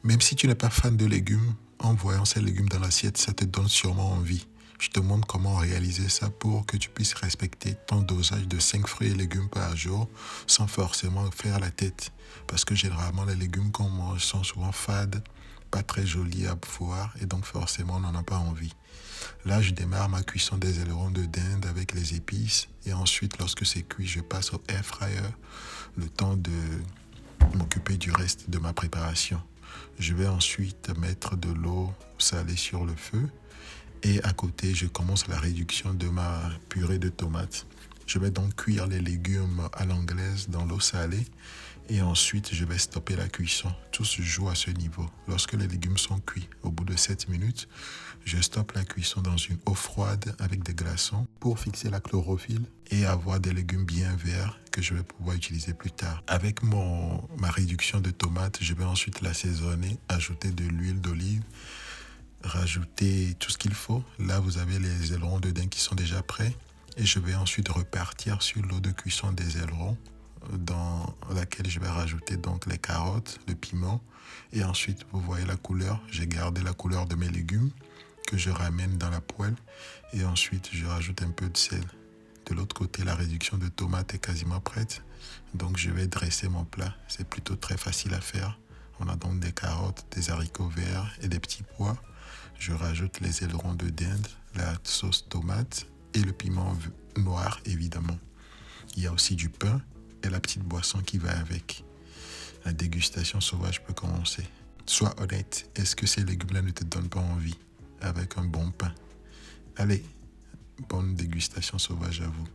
Même si tu n'es pas fan de légumes, en voyant ces légumes dans l'assiette, ça te donne sûrement envie. Je te montre comment réaliser ça pour que tu puisses respecter ton dosage de 5 fruits et légumes par jour sans forcément faire la tête. Parce que généralement, les légumes qu'on mange sont souvent fades, pas très jolis à voir et donc forcément, on n'en a pas envie. Là, je démarre ma cuisson des ailerons de dinde avec les épices et ensuite, lorsque c'est cuit, je passe au air fryer le temps de m'occuper du reste de ma préparation. Je vais ensuite mettre de l'eau salée sur le feu et à côté, je commence la réduction de ma purée de tomates. Je vais donc cuire les légumes à l'anglaise dans l'eau salée et ensuite je vais stopper la cuisson. Tout se joue à ce niveau. Lorsque les légumes sont cuits, au bout de 7 minutes, je stoppe la cuisson dans une eau froide avec des glaçons pour fixer la chlorophylle et avoir des légumes bien verts que je vais pouvoir utiliser plus tard. Avec ma réduction de tomates, je vais ensuite l'assaisonner, ajouter de l'huile d'olive, rajouter tout ce qu'il faut. Là, vous avez les ailerons de dinde qui sont déjà prêts. Et je vais ensuite repartir sur l'eau de cuisson des ailerons dans laquelle je vais rajouter donc les carottes, le piment. Et ensuite, vous voyez la couleur. J'ai gardé la couleur de mes légumes que je ramène dans la poêle. Et ensuite, je rajoute un peu de sel. De l'autre côté, la réduction de tomates est quasiment prête. Donc, je vais dresser mon plat. C'est plutôt très facile à faire. On a donc des carottes, des haricots verts et des petits pois. Je rajoute les ailerons de dinde, la sauce tomate et le piment noir, évidemment. Il y a aussi du pain et la petite boisson qui va avec. La dégustation sauvage peut commencer. Sois honnête, est-ce que ces légumes-là ne te donnent pas envie avec un bon pain? Allez, bonne dégustation sauvage à vous.